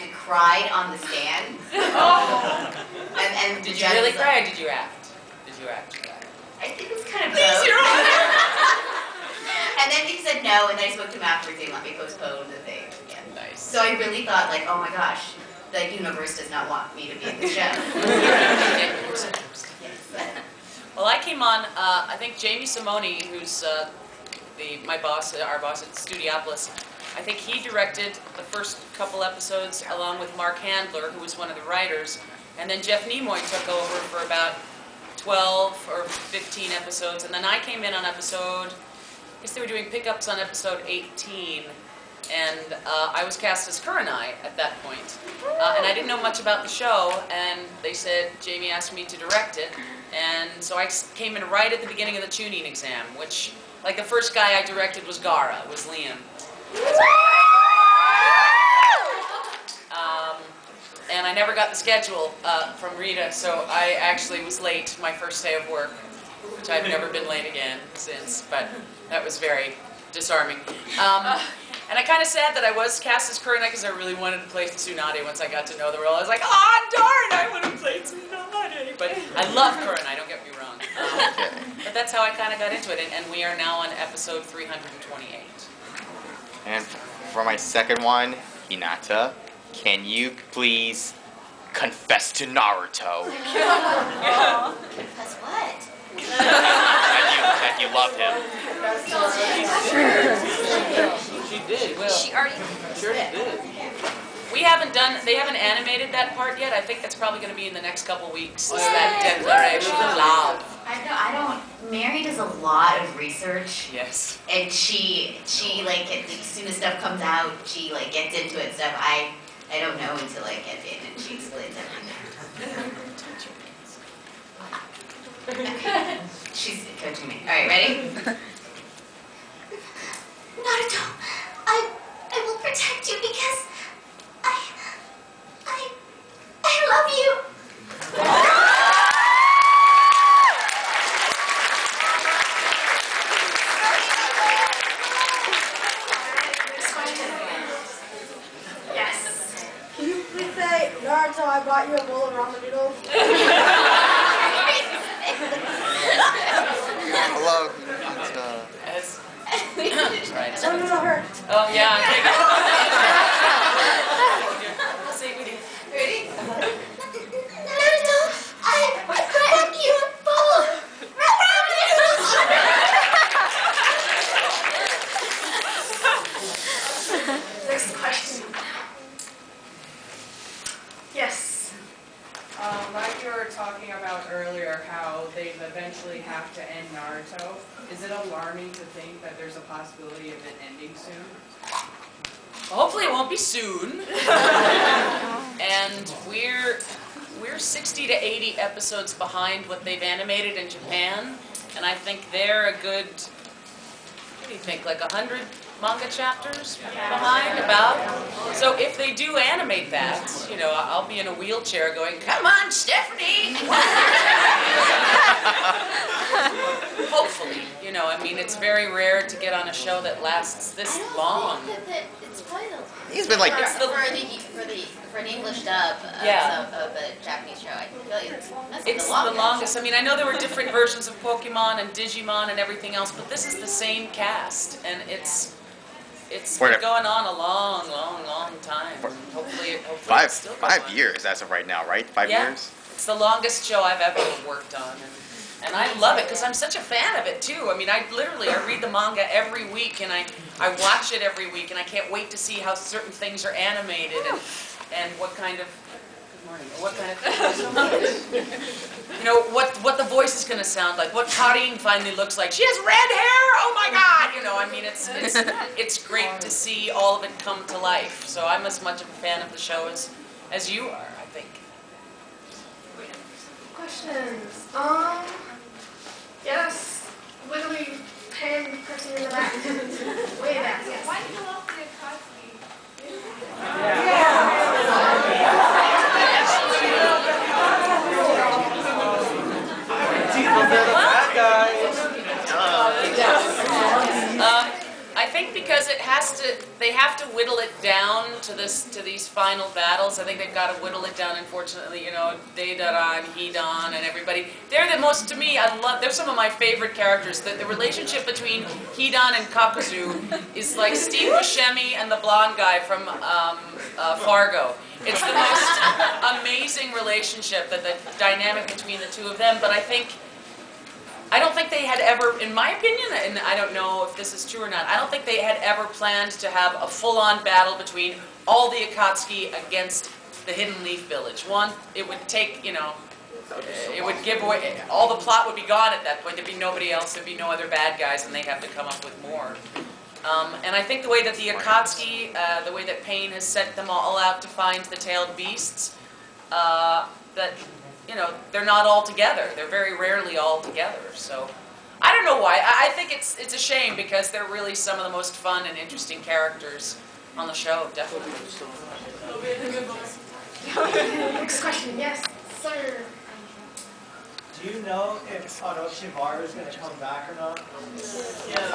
actually cried on the stand. And did you really cry, or did you act? Did you act? I think it's kind of both. And then he said no, and then I spoke to him afterwards and let me postpone the thing. Yeah. Nice. So I really thought, like, oh my gosh, the universe does not want me to be in the show. Well, I came on, I think Jamie Simone, who's my boss, our boss at Studiopolis, I think he directed the first couple episodes along with Mark Handler, who was one of the writers, and then Jeff Nimoy took over for about 12 or 15 episodes, and then I came in on episode, I guess they were doing pickups on episode 18, and I was cast as Kurenai at that point. And I didn't know much about the show, and they said, Jamie asked me to direct it, and so I came in right at the beginning of the tuning exam, which, like, the first guy I directed was Gara, was Liam. And I never got the schedule from Rita, so I actually was late my first day of work, which I've never been late again since, but that was very disarming. And I kind of sad that I was cast as Kurenai because I really wanted to play Tsunade once I got to know the role. I was like, oh darn, I would have played Tsunade. But I love Kurenai, don't get me wrong. But that's how I kind of got into it, and we are now on episode 328. And for my second one, Hinata, can you please confess to Naruto? Confess what? that you love him. She did, well. She already Sure did. They haven't animated that part yet. I think that's probably going to be in the next couple weeks. Is that declaration of love. I don't, Mary does a lot of research. Yes. And she like, as soon as stuff comes out, she, like, gets into it and stuff. I don't know until I get in and she explains everything. She's coaching me. All right, ready? Naruto, I will protect you because I love you. Yes. Can you please say, Naruto, I bought you a bowl of ramen noodles? Hello. Right. No, her. Oh, yeah. I'll say it with you. Ready? Naruto, I brought you a bowl of ramen noodles. Next question. Yes. Like you were talking about earlier, how they eventually have to end Naruto. Is it alarming to think that there's a possibility of it ending soon? Hopefully it won't be soon. And we're 60 to 80 episodes behind what they've animated in Japan, and I think they're a good, what do you think, like 100 manga chapters behind, about? So if they do animate that, you know, I'll be in a wheelchair going, come on, Stephanie! Hopefully, you know, I mean, it's very rare to get on a show that lasts this long. It's probably the He's been like for an English dub of a Japanese show. I feel like It's the longest. I mean, I know there were different versions of Pokemon and Digimon and everything else, but this is the same cast, and it's been going on a long, long, long time. Hopefully it still goes on. 5 years as of right now, right? 5 years? It's the longest show I've ever worked on, and I love it because I'm such a fan of it too. I mean, I read the manga every week, and I watch it every week, and I can't wait to see how certain things are animated and what kind of you know, what the voice is going to sound like, what Karin finally looks like. She has red hair. Oh my God! You know, I mean, it's great to see all of it come to life. So I'm as much of a fan of the show as you are, I think. Questions. Yes. Wiggly pen person in the back. Way back. Yes. Why do you love the Akatsuki? I think because it has to, they have to whittle it down to these final battles. I think they've got to whittle it down. Unfortunately, you know, Deidara and Hidan and everybody. They're the most, to me, they're some of my favorite characters. The relationship between Hidan and Kakuzu is like Steve Buscemi and the blonde guy from Fargo. It's the most amazing relationship, the dynamic between the two of them. But I don't think they had ever, in my opinion, and I don't know if this is true or not, I don't think they had ever planned to have a full-on battle between all the Akatsuki against the Hidden Leaf Village. One, it would take, you know, it would give away, all the plot would be gone at that point. There'd be nobody else, there'd be no other bad guys, and they'd have to come up with more. And I think the way that the Akatsuki, the way that Pain has set them all out to find the tailed beasts, that, you know, they're not all together. They're very rarely all together. So I don't know why. I think it's a shame because they're really some of the most fun and interesting characters on the show, definitely. Next question, yes, sir. Do you know if Orochimaru is going to come back or not? Yeah.